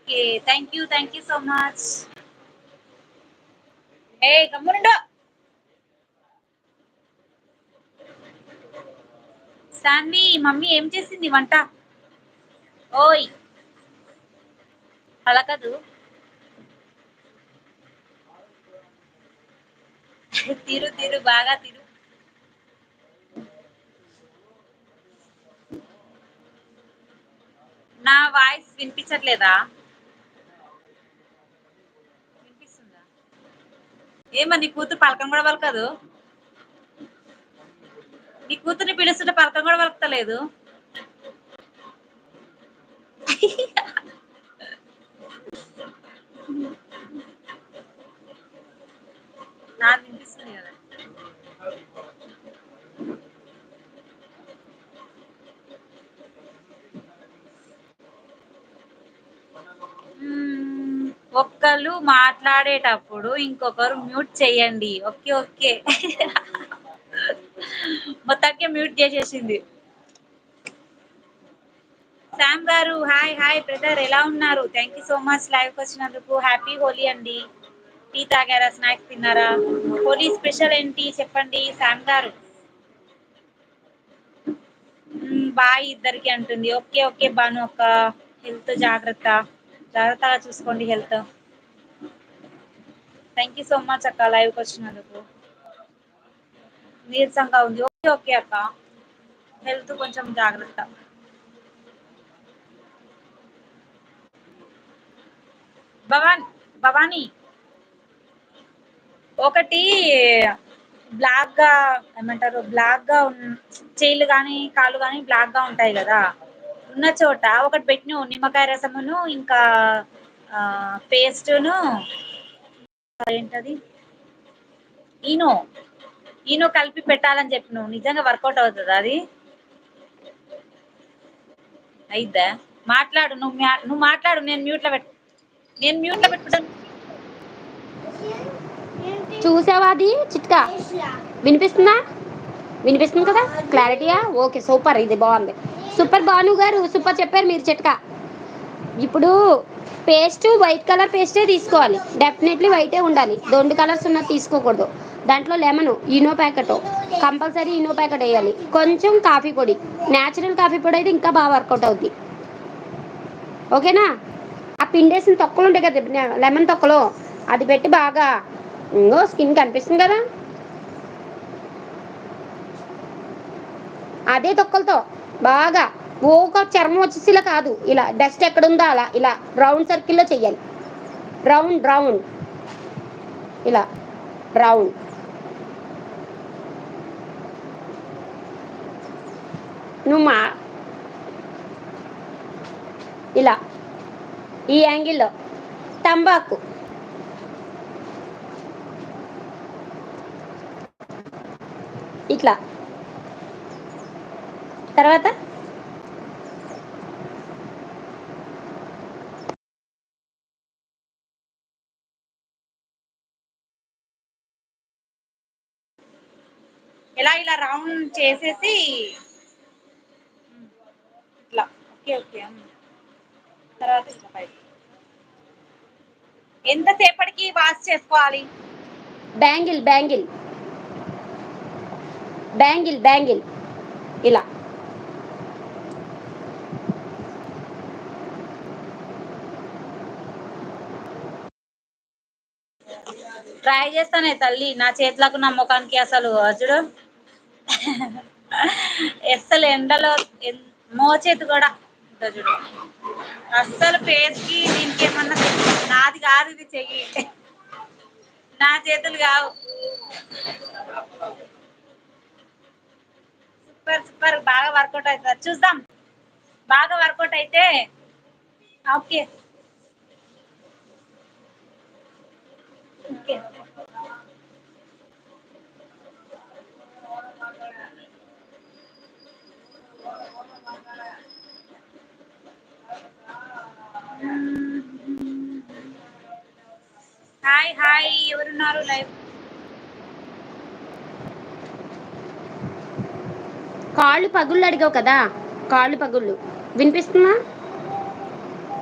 Okay. Thank you so much. ఏయ్ గమ్మునుండు. Saanvi mummy ఏం చేసింది వంట? ఓయ్ పలకదు. తిరు తిరు బాగా తిరు. నా వాయిస్ వినిపించట్లేదా? వినిపిస్తుందా? ఏమో నీ కూతురు పలకం కూడా పలకదు. నీ కూతుర్ని పిలుస్తుంటే పలకం కూడా పలకతలేదు. నాకు వినిపిస్తుంది కదా. మ్మ్. ఒక్కళ్ళు మాట్లాడేటప్పుడు ఇంకొకరు మ్యూట్ చేయండి. Okay okay. మొత్తానికి మ్యూట్ చేసేసింది. శామ్ గారు హాయ్ హాయ్ బ్రదర్ ఎలా ఉన్నారు? Thank you so much live వచ్చినందుకు. హ్యాపీ హోలీ అండి. టీ తాగారా? స్నాక్స్ తిన్నారా? హోలీ స్పెషల్ ఏంటి చెప్పండి శామ్ గారు. బాయ్ ఇద్దరికి అంటుంది. ఓకే ఓకే బాను అక్క. హెల్త్ జాగ్రత్త. జాగ్రత్తగా చూసుకోండి health. Thank you so much అక్క లైవ్కి వచ్చినందుకు. నీరసంగా ఉంది. ఓకే ఓకే అక్క. హెల్త్ కొంచెం జాగ్రత్త. భవాన్ భవానీ ఒకటి బ్లాక్ గా ఏమంటారు బ్లాక్ గా చేయిలు గాని కాళ్ళు గాని బ్లాక్ గా ఉంటాయి కదా. ఉన్న చోట ఒకటి పెట్టిన నిమ్మకాయ రసమును ఇంకా పేస్టును ఏంటది ఈనో ఈనో కలిపి పెట్టాలని చెప్పి నువ్వు నిజంగా వర్కౌట్ అవుతుందా అది? అయిద్దా? మాట్లాడు నువ్వు మాట్లాడు. నేను మ్యూట్ లో పెట్టుకుంటాను. చూసావా అది చిట్కా? వినిపిస్తుందా? వినిపిస్తుంది కదా క్లారిటీయా? ఓకే సూపర్, ఇది బాగుంది. సూపర్ భాను గారు సూపర్ చెప్పారు మీరు చిట్కా. ఇప్పుడు పేస్ట్ వైట్ కలర్ పేస్టే తీసుకోవాలి. డెఫినెట్లీ వైటే ఉండాలి. రెండు కలర్స్ ఉన్నది తీసుకోకూడదు. దాంట్లో lemon Eno packet compulsory Eno packet వేయాలి. కొంచెం కాఫీ పొడి, న్యాచురల్ కాఫీ పొడి అయితే ఇంకా బాగా వర్కౌట్ అవుద్ది. ఓకేనా? ఆ పిండేసిన తొక్కలు ఉంటాయి కదా లెమన్ తొక్కలు, అది పెట్టి బాగా ఇంకో స్కిన్ కనిపిస్తుంది కదా, అదే తొక్కలతో బాగా ఒక చర్మం వచ్చేసిలా కాదు, ఇలా డస్ట్ ఎక్కడ ఉందో అలా ఇలా రౌండ్ సర్కిల్లో చెయ్యాలి. రౌండ్ రౌండ్ ఇలా రౌండ్. నువ్వు మా ఇలా ఈ యాంగిల్లో తంబాకు ఇట్లా తర్వాత ఇలా ఇలా రౌండ్ చేసేసి ఇట్లా. Okay okay. తర్వాత ఇట్లా పైకి. ఎంతసేపటికి వాష్ చేసుకోవాలి? బ్యాంగిల్ బ్యాంగిల్ బ్యాంగిల్ బ్యాంగిల్ ఇలా ట్రై చేస్తానే తల్లి. నా చేతులకు నా ముఖానికి అసలు చూడు. అస్సలు ఎండలో మోచేతి కూడా ఉంటుంది చూడు. అస్సలు ఫేస్ కి దీనికి ఏమన్నా నాది కాదు ఇది చెయ్యి. నా చేతులు కావు. సూపర్ సూపర్ బాగా వర్కౌట్ అవుతుంది. చూద్దాం బాగా వర్కౌట్ అయితే. Okay okay. హాయ్ హాయ్ ఎవరున్నారు లైవ్? కాళ్ళు పగుళ్ళు అడిగావు కదా, కాళ్ళు పగుళ్ళు వినిపిస్తుందా?